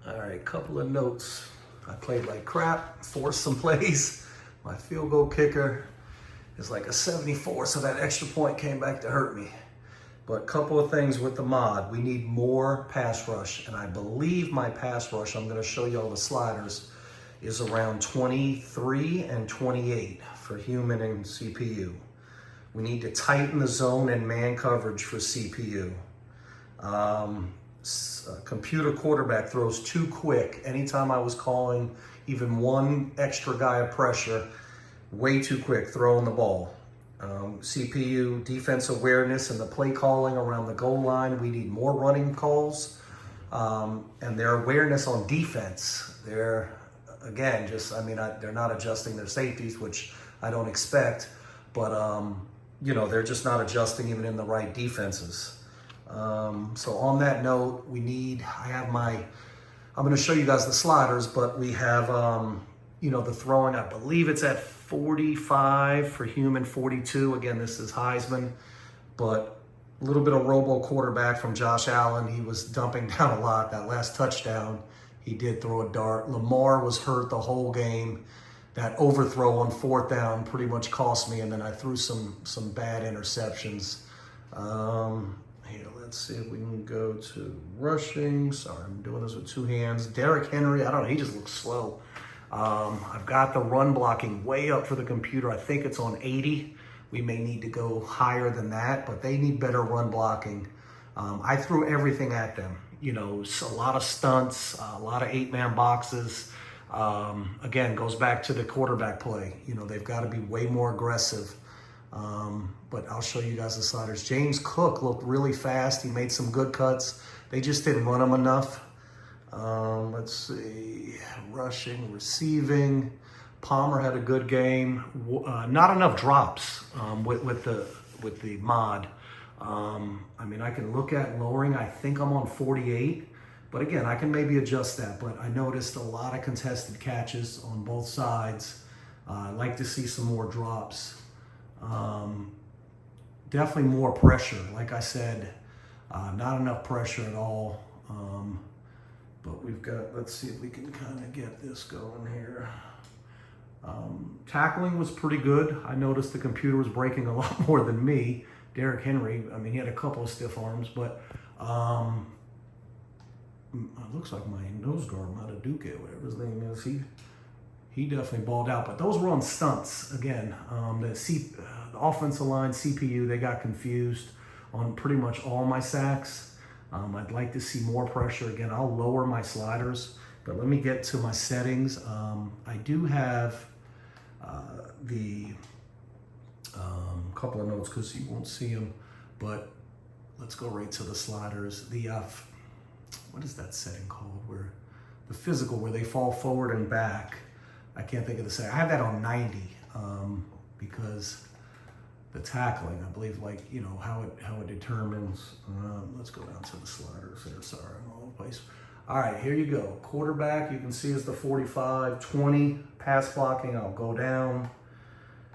All right, couple of notes. I played like crap, forced some plays. My field goal kicker is like a 74, so that extra point came back to hurt me. But a couple of things with the mod. We need more pass rush, and I believe my pass rush, I'm gonna show you all the sliders, is around 23 and 28 for human and CPU. We need to tighten the zone and man coverage for CPU. Computer quarterback throws too quick. Anytime I was calling even one extra guy of pressure, way too quick throwing the ball. CPU defense awareness and the play calling around the goal line. We need more running calls, and their awareness on defense. They're again they're not adjusting their safeties, which I don't expect, but they're just not adjusting even in the right defenses. So on that note, I'm going to show you guys the sliders, but we have, the throwing, I believe it's at 45 for human, 42. Again, this is Heisman, but a little bit of robo quarterback from Josh Allen. He was dumping down a lot. That last touchdown, he did throw a dart. Lamar was hurt the whole game. That overthrow on fourth down pretty much cost me, and then I threw some bad interceptions. Here, let's see if we can go to rushing. Sorry, I'm doing this with two hands. Derrick Henry, I don't know, he just looks slow. I've got the run blocking way up for the computer. I think it's on 80. We may need to go higher than that, but they need better run blocking. I threw everything at them. A lot of stunts, a lot of 8-man boxes. Again, goes back to the quarterback play. They've got to be way more aggressive. But I'll show you guys the sliders. James Cook looked really fast. He made some good cuts. They just didn't run him enough. Let's see, rushing, receiving. Palmer had a good game. Not enough drops with the mod. I can look at lowering. I think I'm on 48. But again, I can maybe adjust that. But I noticed a lot of contested catches on both sides. I'd like to see some more drops. Definitely more pressure. Like I said, not enough pressure at all. But we've got, let's see if we can kind of get this going here. Tackling was pretty good. I noticed the computer was breaking a lot more than me. Derrick Henry, he had a couple of stiff arms, but it looks like my nose guard, Mataduke, whatever his name is, he definitely balled out. But those were on stunts. Again, the offensive line, CPU, they got confused on pretty much all my sacks. I'd like to see more pressure. Again, I'll lower my sliders, but let me get to my settings. I do have the couple of notes because you won't see them, but let's go right to the sliders. The what is that setting called? Where the physical, where they fall forward and back. I can't think of the setting. I have that on 90 because the tackling, I believe, how it determines. Let's go down to the sliders there. Sorry, I'm all over the place. All right, here you go. Quarterback, you can see is the 45. 20, pass blocking, I'll go down.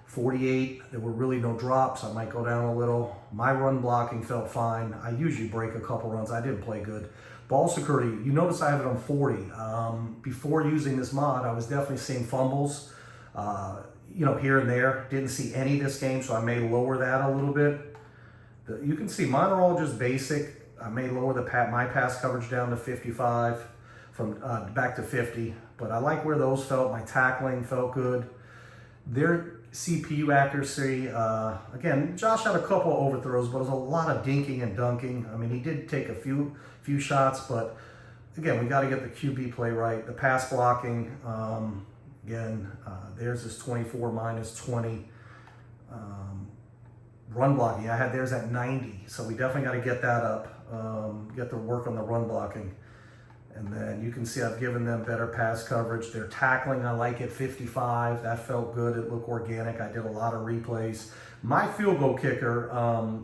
48, there were really no drops. I might go down a little. My run blocking felt fine. I usually break a couple runs. I didn't play good. Ball security, you notice I have it on 40. Before using this mod, I was definitely seeing fumbles, here and there. Didn't see any this game, so I may lower that a little bit. You can see mine are all just basic. I may lower my pass coverage down to 55, from back to 50. But I like where those felt. My tackling felt good. Their CPU accuracy, again, Josh had a couple of overthrows, but it was a lot of dinking and dunking. He did take a few shots, but again, we got to get the QB play right. The pass blocking, theirs is 24 minus 20. Run blocking, I had theirs at 90, so we definitely got to get that up, get to work on the run blocking. And then you can see I've given them better pass coverage. Their tackling, I like at 55. That felt good. It looked organic. I did a lot of replays. My field goal kicker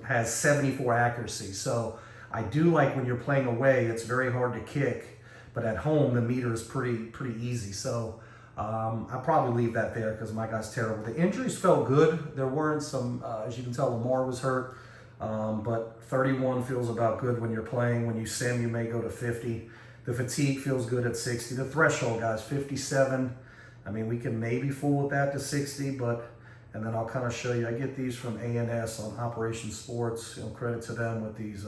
has 74 accuracy. So I do like when you're playing away, it's very hard to kick. But at home, the meter is pretty easy. So I'll probably leave that there because my guy's terrible. The injuries felt good. There weren't some, as you can tell, Lamar was hurt. But 31 feels about good when you're playing. When you sim, you may go to 50. The fatigue feels good at 60. The threshold, guys, 57. I mean, we can maybe fool with that to 60, but, and then I'll kind of show you. I get these from ANS on Operation Sports. Credit to them with these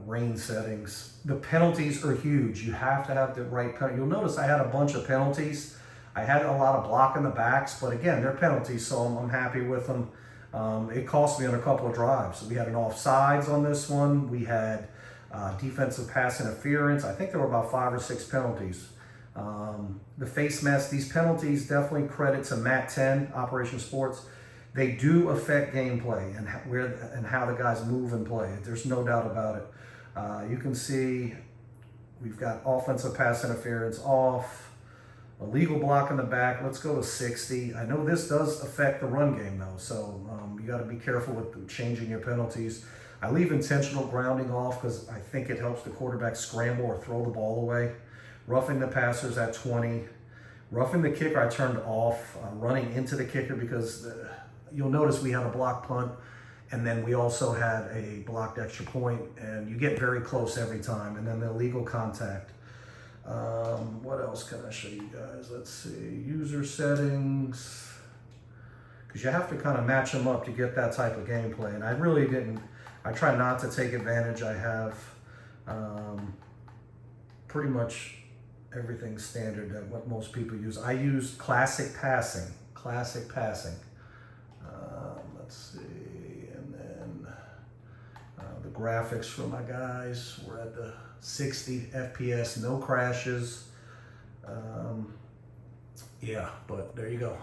rain settings. The penalties are huge. You have to have the right penalty. You'll notice I had a bunch of penalties. I had a lot of block in the backs, but again, they're penalties, so I'm happy with them. It cost me on a couple of drives. We had an offsides on this one. We had defensive pass interference. I think there were about 5 or 6 penalties. The face mask, these penalties, definitely credit to Mat 10, Operation Sports. They do affect gameplay and how the guys move and play. There's no doubt about it. You can see we've got offensive pass interference off. Illegal block in the back. Let's go to 60. I know this does affect the run game though, so you got to be careful with changing your penalties. I leave intentional grounding off because I think it helps the quarterback scramble or throw the ball away. Roughing the passers at 20. Roughing the kicker I turned off. Running into the kicker because you'll notice we had a block punt and then we also had a blocked extra point, and you get very close every time. And then the illegal contact. What else can I show you guys? Let's see, user settings, because you have to kind of match them up to get that type of gameplay. And I really didn't, I try not to take advantage. I have pretty much everything standard that what most people use. I use classic passing. Let's see, and then the graphics for my guys, we're at the 60 FPS, no crashes. Yeah, but there you go.